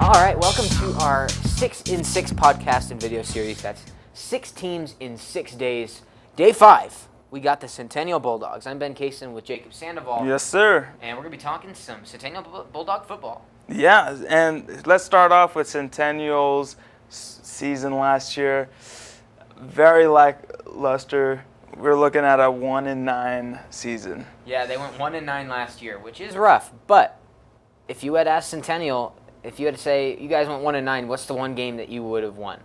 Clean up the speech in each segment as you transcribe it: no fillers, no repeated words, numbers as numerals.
All right, welcome to our 6 in 6 podcast and video series. That's 6 teams in 6 days. Day 5, we got the Centennial Bulldogs. I'm Ben Kaysen with Jacob Sandoval. Yes, sir. And we're going to be talking some Centennial Bulldog football. Yeah, and let's start off with Centennial's season last year. Very lackluster. We're looking at a 1-9 season. Yeah, they went 1-9 last year, which is rough. But if you had asked Centennial, if you had to say, you guys went 1-9, what's the one game that you would have won?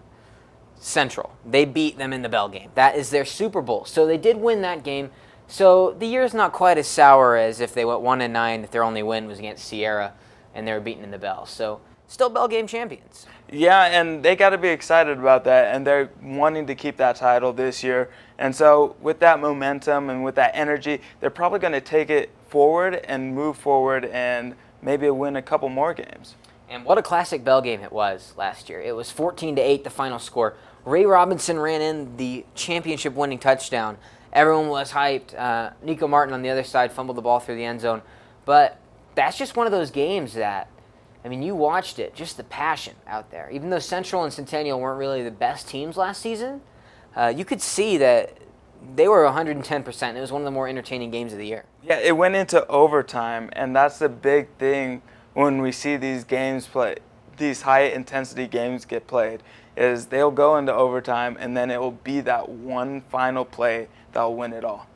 Central. They beat them in the Bell game. That is their Super Bowl. So they did win that game. So the year's not quite as sour as if they went 1-9, if their only win was against Sierra and they were beaten in the Bell. So still Bell game champions. Yeah, and they got to be excited about that, and they're wanting to keep that title this year. And so with that momentum and with that energy, they're probably going to take it forward and move forward and maybe win a couple more games. And what a classic Bell game it was last year. It was 14-8, the final score. Ray Robinson ran in the championship-winning touchdown. Everyone was hyped. Nico Martin on the other side fumbled the ball through the end zone. But that's just one of those games that, I mean, you watched it, just the passion out there. Even though Central and Centennial weren't really the best teams last season, you could see that they were 110%. It was one of the more entertaining games of the year. Yeah, it went into overtime, and that's the big thing when we see these games play, these high-intensity games get played, is they'll go into overtime, and then it will be that one final play that will win it all.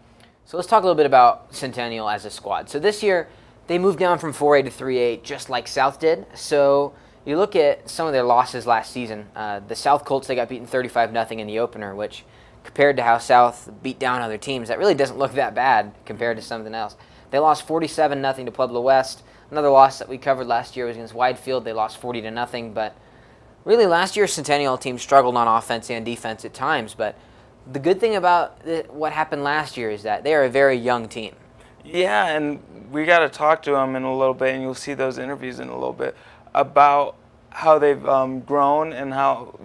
So let's talk a little bit about Centennial as a squad. So this year, they moved down from 4A to 3A just like South did. So you look at some of their losses last season. The South Colts, they got beaten 35-0 in the opener, which compared to how South beat down other teams, that really doesn't look that bad compared to something else. They lost 47-0 to Pueblo West. Another loss that we covered last year was against Widefield. They lost 40-0, but really last year's Centennial team struggled on offense and defense at times. But the good thing about what happened last year is that they are a very young team. Yeah, and we got to talk to them in a little bit, and you'll see those interviews in a little bit about how they've grown and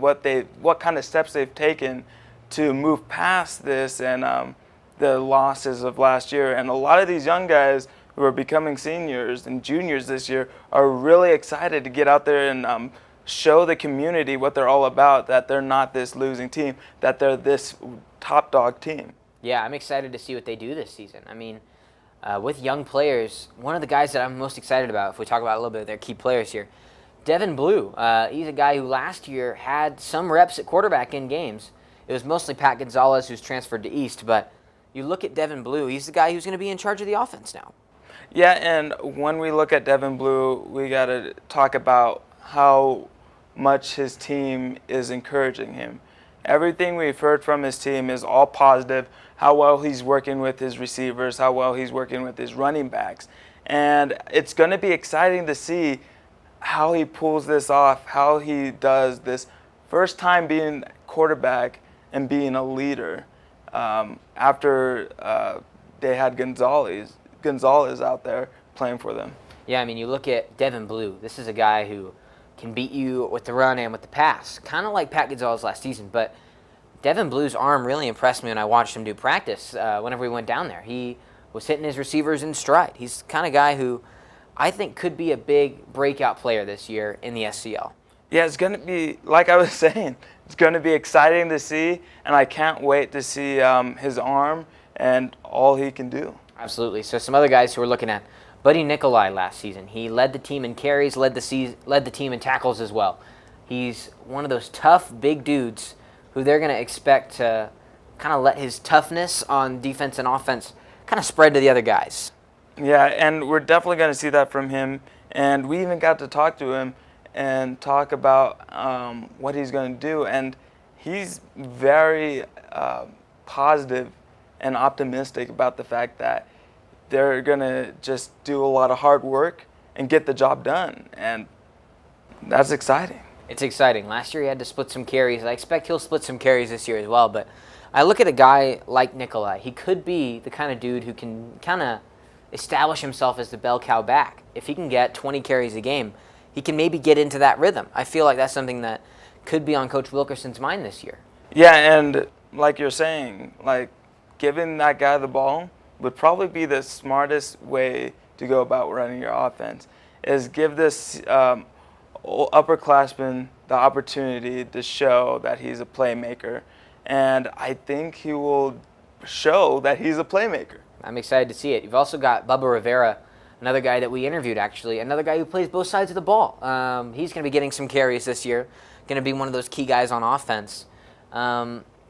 what kind of steps they've taken to move past this and the losses of last year. And a lot of these young guys who are becoming seniors and juniors this year are really excited to get out there and show the community what they're all about, that they're not this losing team, that they're this top dog team. Yeah, I'm excited to see what they do this season. I mean, with young players, one of the guys that I'm most excited about, if we talk about a little bit of their key players here, Devin Blue. He's a guy who last year had some reps at quarterback in games. It was mostly Pat Gonzalez who's transferred to East, but you look at Devin Blue, he's the guy who's going to be in charge of the offense now. Yeah, and when we look at Devin Blue, we got to talk about how much his team is encouraging him. Everything we've heard from his team is all positive, how well he's working with his receivers, how well he's working with his running backs. And it's going to be exciting to see how he pulls this off, how he does this first time being quarterback and being a leader after they had Gonzalez out there playing for them. Yeah, I mean, you look at Devin Blue. This is a guy who can beat you with the run and with the pass, kind of like Pat Gonzalez last season. But Devin Blue's arm really impressed me when I watched him do practice whenever we went down there. He was hitting his receivers in stride. He's the kind of guy who I think could be a big breakout player this year in the SCL. Yeah, it's going to be, like I was saying, it's going to be exciting to see, and I can't wait to see his arm and all he can do. Absolutely. So some other guys who we're looking at. Buddie Niccoli last season. He led the team in carries, led the team in tackles as well. He's one of those tough, big dudes who they're going to expect to kind of let his toughness on defense and offense kind of spread to the other guys. Yeah, and we're definitely going to see that from him. And we even got to talk to him and talk about what he's going to do. And he's very positive and optimistic about the fact that they're going to just do a lot of hard work and get the job done. And that's exciting. It's exciting. Last year he had to split some carries. I expect he'll split some carries this year as well. But I look at a guy like Nikolai. He could be the kind of dude who can kind of establish himself as the bell cow back. If he can get 20 carries a game, he can maybe get into that rhythm. I feel like that's something that could be on Coach Wilkerson's mind this year. Yeah, and like you're saying, like giving that guy the ball would probably be the smartest way to go about running your offense, is give this upperclassman the opportunity to show that he's a playmaker, and I think he will show that he's a playmaker. I'm excited to see it. You've also got Bubba Rivera, another guy that we interviewed, actually, another guy who plays both sides of the ball. He's going to be getting some carries this year, going to be one of those key guys on offense.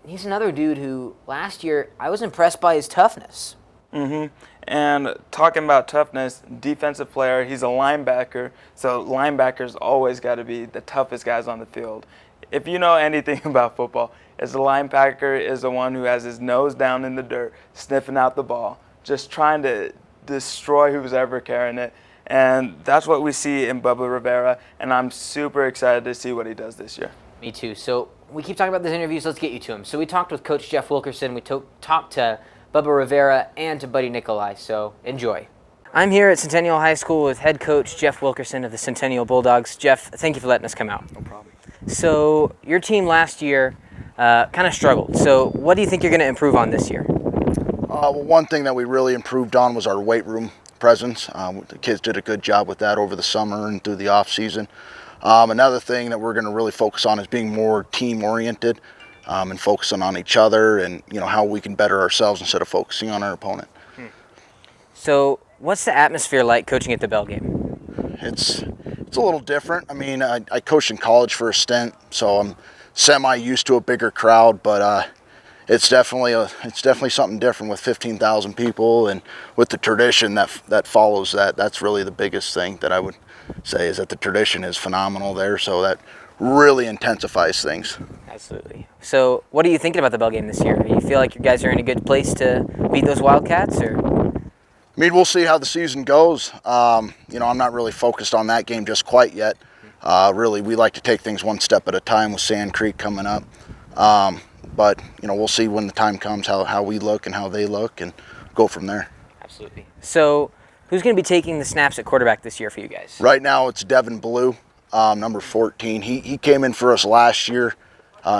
He's another dude who last year I was impressed by his toughness. And talking about toughness, defensive player, he's a linebacker, so linebackers always got to be the toughest guys on the field. If you know anything about football, as a linebacker is the one who has his nose down in the dirt, sniffing out the ball, just trying to destroy who's ever carrying it. And that's what we see in Bubba Rivera, and I'm super excited to see what he does this year. Me too. So we keep talking about these interviews. Let's get you to him. So we talked with Coach Jeff Wilkerson. We talked to Bubba Rivera and to Buddie Niccoli. So enjoy. I'm here at Centennial High School with head coach Jeff Wilkerson of the Centennial Bulldogs. Jeff, thank you for letting us come out. No problem. So your team last year kind of struggled. So what do you think you're going to improve on this year? Well, one thing that we really improved on was our weight room presence. The kids did a good job with that over the summer and through the off season. Another thing that we're going to really focus on is being more team oriented and focusing on each other and how we can better ourselves instead of focusing on our opponent. So what's the atmosphere like coaching at the Bell game? It's a little different. I mean, I coached in college for a stint, so I'm semi used to a bigger crowd, but it's definitely something different with 15,000 people and with the tradition that follows that. That's really the biggest thing that I would say is that the tradition is phenomenal there, so that really intensifies things. Absolutely. So what are you thinking about the Bell game this year? Do you feel like you guys are in a good place to beat those Wildcats? Or? I mean, we'll see how the season goes. I'm not really focused on that game just quite yet. Really, we like to take things one step at a time with Sand Creek coming up. But we'll see when the time comes how we look and how they look and go from there. Absolutely. So who's going to be taking the snaps at quarterback this year for you guys? Right now it's Devin Blue, number 14. He came in for us last year.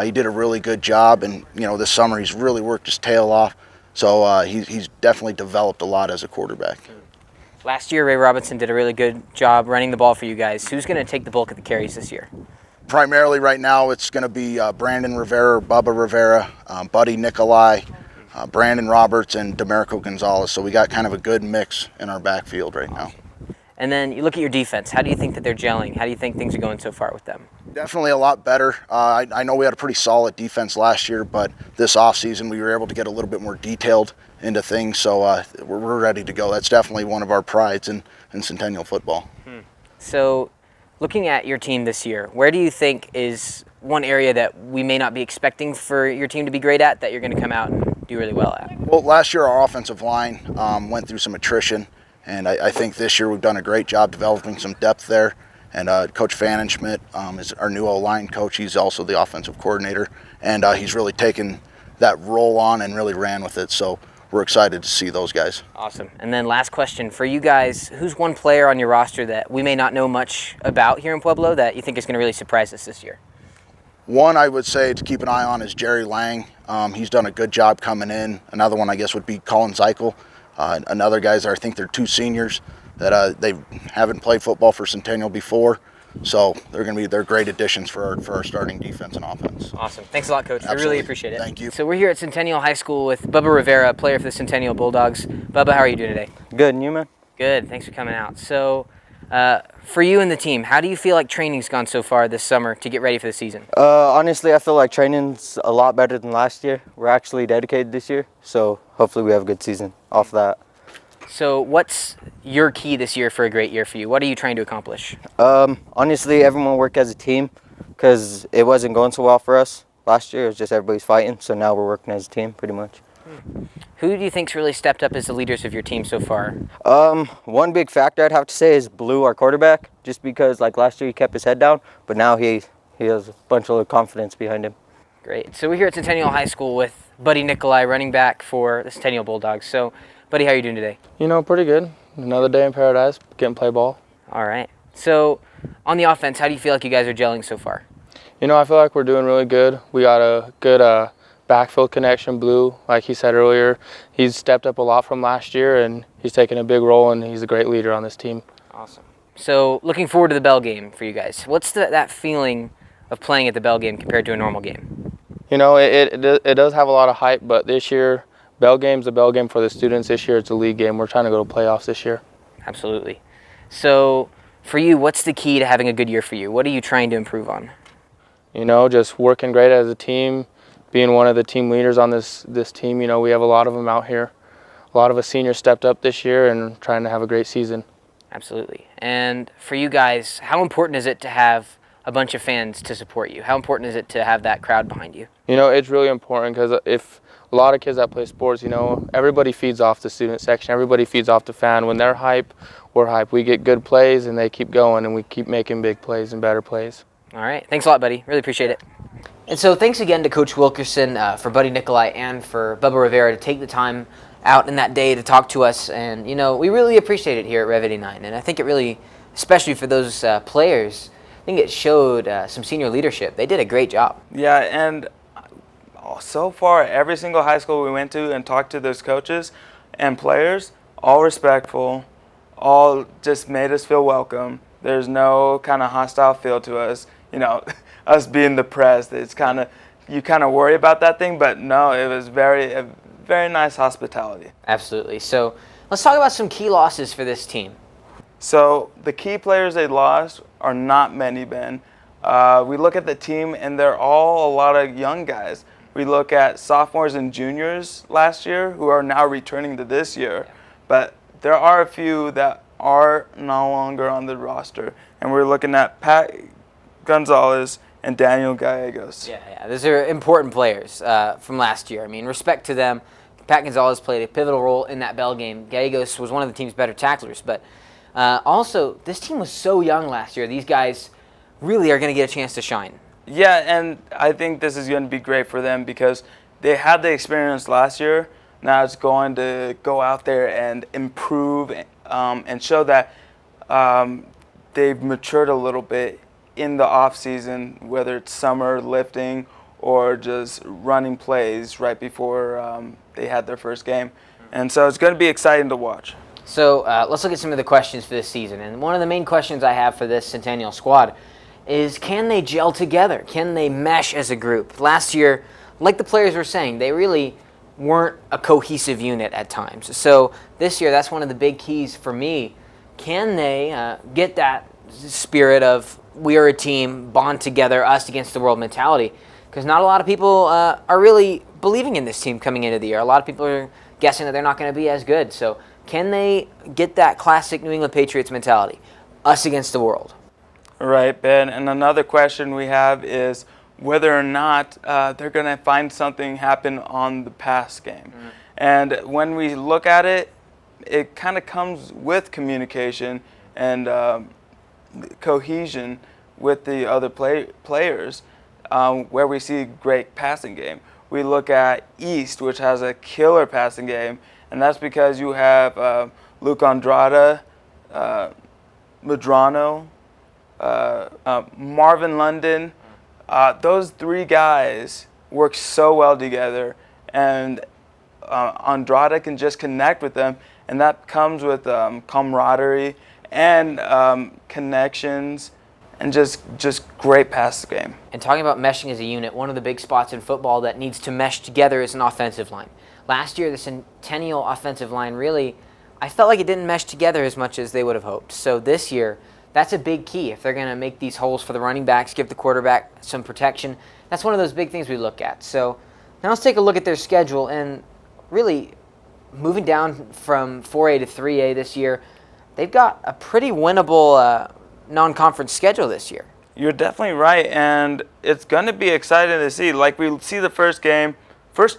He did a really good job, and this summer he's really worked his tail off. So he's definitely developed a lot as a quarterback. Last year Ray Robinson did a really good job running the ball for you guys. Who's going to take the bulk of the carries this year? Primarily right now it's going to be Brandon Rivera, Bubba Rivera, Buddie Niccoli, Brandon Roberts, and Demerico Gonzalez. So we got kind of a good mix in our backfield right now. And then you look at your defense. How do you think that they're gelling? How do you think things are going so far with them? Definitely a lot better. I know we had a pretty solid defense last year, but this offseason we were able to get a little bit more detailed into things, so we're ready to go. That's definitely one of our prides in Centennial football. So looking at your team this year, where do you think is one area that we may not be expecting for your team to be great at that you're going to come out and do really well at? Well, last year our offensive line went through some attrition, and I think this year we've done a great job developing some depth there. And Coach Schmidt is our new O-line coach. He's also the offensive coordinator, and he's really taken that role on and really ran with it. So we're excited to see those guys. Awesome. And then last question for you guys, who's one player on your roster that we may not know much about here in Pueblo that you think is going to really surprise us this year? One I would say to keep an eye on is Jerry Lang. He's done a good job coming in. Another one I guess would be Colin Zeichel. Another guys, I think they're two seniors that they haven't played football for Centennial before. So they're great additions for our starting defense and offense. Awesome. Thanks a lot, Coach. Absolutely. I really appreciate it. Thank you. So we're here at Centennial High School with Bubba Rivera, player for the Centennial Bulldogs. Bubba, how are you doing today? Good, and you, man? Good. Thanks for coming out. So for you and the team, how do you feel like training's gone so far this summer to get ready for the season? Honestly, I feel like training's a lot better than last year. We're actually dedicated this year, so hopefully we have a good season off that. So what's your key this year for a great year for you? What are you trying to accomplish? Honestly, everyone work as a team because it wasn't going so well for us last year. It was just everybody's fighting, so now we're working as a team pretty much. Who do you think's really stepped up as the leaders of your team so far? One big factor I'd have to say is Blue, our quarterback, just because like last year he kept his head down, but now he has a bunch of confidence behind him. Great. So we're here at Centennial High School with Buddie Niccoli, running back for the Centennial Bulldogs. So, Buddie, how are you doing today? Pretty good. Another day in paradise, getting play ball. All right. So on the offense, how do you feel like you guys are gelling so far? I feel like we're doing really good. We got a good backfield connection. Blue, like he said earlier, he's stepped up a lot from last year, and he's taken a big role, and he's a great leader on this team. Awesome. So looking forward to the Bell game for you guys. What's that feeling of playing at the Bell game compared to a normal game? You know, it does have a lot of hype, but this year, Bell game's a Bell game for the students. This year it's a league game. We're trying to go to playoffs this year. Absolutely. So for you, what's the key to having a good year for you? What are you trying to improve on? You know, just working great as a team, being one of the team leaders on this team. You know, we have a lot of them out here. A lot of us seniors stepped up this year and trying to have a great season. Absolutely. And for you guys, how important is it to have a bunch of fans to support you? How important is it to have that crowd behind you? You know, it's really important because if a lot of kids that play sports, you know, everybody feeds off the student section. Everybody feeds off the fan. When they're hype, we're hype. We get good plays and they keep going and we keep making big plays and better plays. All right. Thanks a lot, buddy. Really appreciate it. And so thanks again to Coach Wilkerson, for Buddie, Nikolai, and for Bubba Rivera to take the time out in that day to talk to us. And, you know, we really appreciate it here at Rev 89. And I think it really, especially for those players, I think it showed some senior leadership. They did a great job. Yeah, and so far, every single high school we went to and talked to those coaches and players, all respectful, all just made us feel welcome. There's no kind of hostile feel to us. You know, us being the press, it's kind of, you kind of worry about that thing, but no, it was very nice hospitality. Absolutely. So let's talk about some key losses for this team. So the key players they lost are not many, Ben. We look at the team, and they're all a lot of young guys. We look at sophomores and juniors last year who are now returning to this year. But there are a few that are no longer on the roster. And we're looking at Pat Gonzalez and Daniel Gallegos. Yeah, those are important players from last year. I mean, respect to them. Pat Gonzalez played a pivotal role in that Bell game. Gallegos was one of the team's better tacklers. But also, this team was so young last year. These guys really are going to get a chance to shine. Yeah, and I think this is going to be great for them because they had the experience last year. Now it's going to go out there and improve and show that they've matured a little bit in the off season, whether it's summer lifting or just running plays right before they had their first game. And so it's going to be exciting to watch. So let's look at some of the questions for this season. And one of the main questions I have for this Centennial squad is, can they gel together? Can they mesh as a group? Last year, like the players were saying, they really weren't a cohesive unit at times. So this year, that's one of the big keys for me. Can they get that spirit of we are a team, bond together, us against the world mentality? Because not a lot of people are really believing in this team coming into the year. A lot of people are guessing that they're not going to be as good. So can they get that classic New England Patriots mentality, us against the world? Right, Ben. And another question we have is whether or not they're going to find something happen on the pass game. Mm-hmm. And when we look at it, it kind of comes with communication and cohesion with the other players, where we see great passing game. We look at East, which has a killer passing game, and that's because you have Luke Andrada, Medrano, Marvin London. Those three guys work so well together, and Andrada can just connect with them, and that comes with camaraderie and connections and just great pass game. And talking about meshing as a unit, one of the big spots in football that needs to mesh together is an offensive line. Last year, the Centennial offensive line really, I felt like it didn't mesh together as much as they would have hoped. So this year, that's a big key. If they're going to make these holes for the running backs, give the quarterback some protection, that's one of those big things we look at. So now let's take a look at their schedule. And really, moving down from 4A to 3A this year, they've got a pretty winnable non-conference schedule this year. You're definitely right, and it's going to be exciting to see. Like, we see the first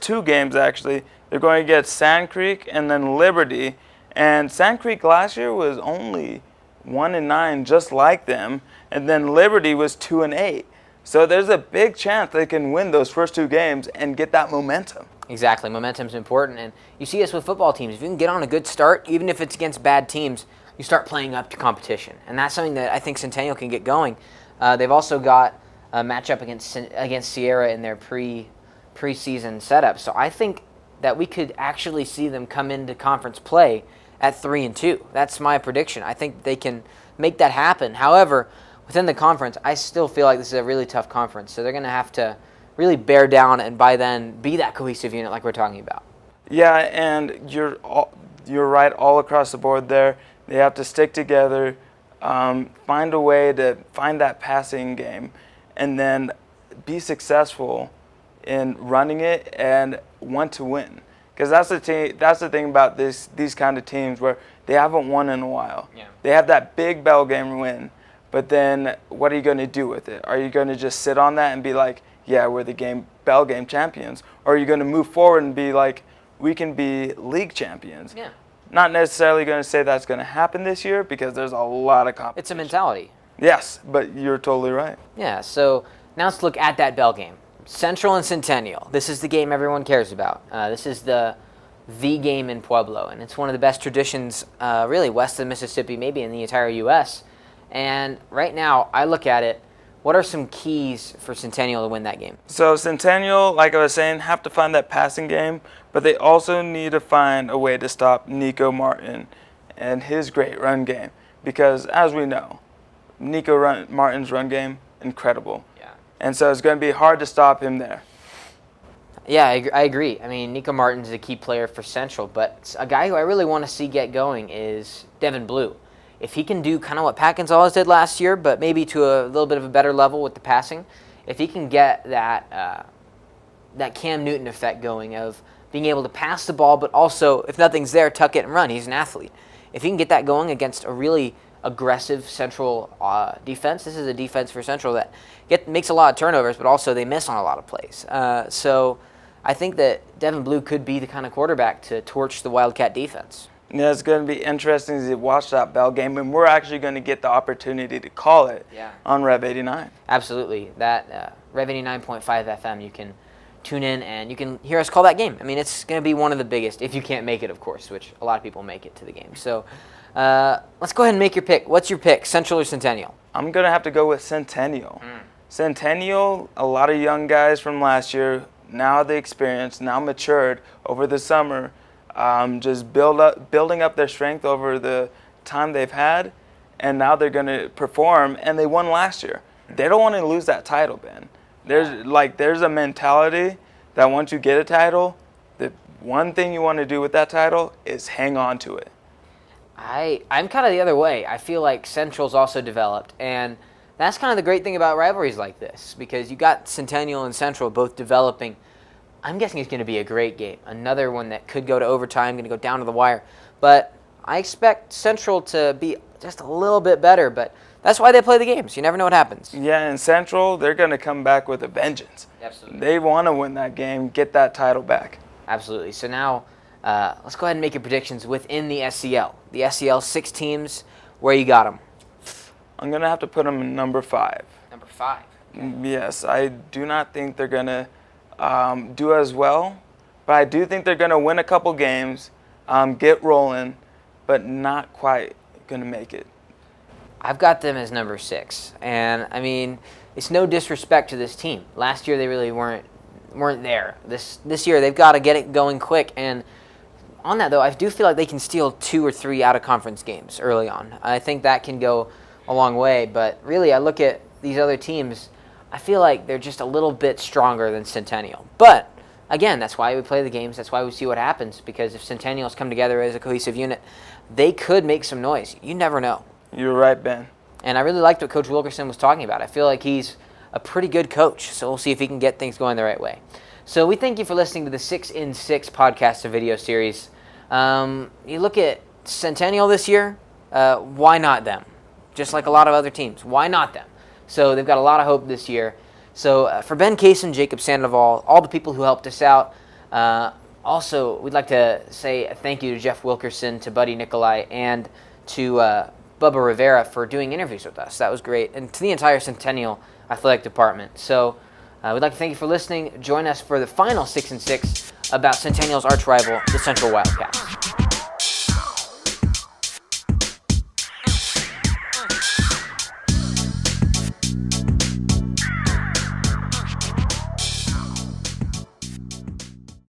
two games actually, they're going to get Sand Creek and then Liberty. And Sand Creek last year was only 1-9, just like them, and then Liberty was 2-8. So there's a big chance they can win those first two games and get that momentum. Exactly, momentum's important, and you see this with football teams. If you can get on a good start, even if it's against bad teams, you start playing up to competition, and that's something that I think Centennial can get going. They've also got a matchup against Sierra in their preseason setup, so I think that we could actually see them come into conference play at 3-2. That's my prediction. I think they can make that happen. However, within the conference, I still feel like this is a really tough conference. So they're going to have to really bear down and by then be that cohesive unit like we're talking about. Yeah, and you're right all across the board there. They have to stick together, find a way to find that passing game, and then be successful in running it and want to win. Because that's the thing about these kind of teams where they haven't won in a while. Yeah. They have that big bell game win, but then what are you going to do with it? Are you going to just sit on that and be like, yeah, we're the bell game champions? Or are you going to move forward and be like, we can be league champions? Yeah. Not necessarily going to say that's going to happen this year because there's a lot of competition. It's a mentality. Yes, but you're totally right. Yeah, so now let's look at that bell game. Central and Centennial. This is the game everyone cares about. This is the game in Pueblo, and it's one of the best traditions really west of Mississippi, maybe in the entire U.S. And right now, I look at it, what are some keys for Centennial to win that game? So Centennial, like I was saying, have to find that passing game, but they also need to find a way to stop Nico Martin and his great run game. Because as we know, Martin's run game, incredible. Yeah. And so it's going to be hard to stop him there. Yeah, I agree. I mean, Nico Martin's a key player for Central, but a guy who I really want to see get going is Devin Blue. If he can do kind of what Pat Gonzalez did last year, but maybe to a little bit of a better level with the passing, if he can get that Cam Newton effect going of being able to pass the ball, but also, if nothing's there, tuck it and run. He's an athlete. If he can get that going against a really aggressive Central defense, this is a defense for Central that makes a lot of turnovers, but also they miss on a lot of plays. So I think that Devin Blue could be the kind of quarterback to torch the Wildcat defense. Yeah, it's going to be interesting to watch that bell game, and we're actually going to get the opportunity to call it on Rev 89. Absolutely. That Rev 89.5 FM, you can tune in and you can hear us call that game. I mean, it's going to be one of the biggest, if you can't make it, of course, which a lot of people make it to the game. So let's go ahead and make your pick. What's your pick, Central or Centennial? I'm going to have to go with Centennial. Centennial, a lot of young guys from last year, now the experience, now matured over the summer, just building up their strength over the time they've had, and now they're going to perform, and they won last year. They don't want to lose that title, Ben. There's a mentality that once you get a title, the one thing you want to do with that title is hang on to it. I'm kind of the other way. I feel like Central's also developed, and that's kind of the great thing about rivalries like this, because you got Centennial and Central both developing. I'm guessing it's going to be a great game. Another one that could go to overtime, going to go down to the wire. But I expect Central to be just a little bit better, but that's why they play the games. You never know what happens. Yeah, and Central, they're going to come back with a vengeance. Absolutely. They want to win that game, get that title back. Absolutely. So now let's go ahead and make your predictions within the SCL. The SCL, 6 teams. Where you got them? I'm going to have to put them in number 5. Number 5. Okay. Yes, I do not think they're going to do as well, but I do think they're going to win a couple games, get rolling, but not quite going to make it. I've got them as number 6, and I mean, it's no disrespect to this team. Last year they really weren't there. This year they've got to get it going quick, and on that though, I do feel like they can steal 2 or 3 out of conference games early on. I think that can go a long way, but really I look at these other teams, I feel like they're just a little bit stronger than Centennial. But again, that's why we play the games. That's why we see what happens, because if Centennials come together as a cohesive unit, they could make some noise. You never know. You're right, Ben. And I really liked what Coach Wilkerson was talking about. I feel like he's a pretty good coach, so we'll see if he can get things going the right way. So we thank you for listening to the 6 in 6 podcast or video series. You look at Centennial this year, why not them? Just like a lot of other teams, why not them? So they've got a lot of hope this year. So for Ben Kaysen, Jacob Sandoval, all the people who helped us out, also we'd like to say a thank you to Jeff Wilkerson, to Buddie, Nikolai, and to Bubba Rivera for doing interviews with us. That was great. And to the entire Centennial Athletic Department. So we'd like to thank you for listening. Join us for the final 6 in 6 about Centennial's arch rival, the Central Wildcats.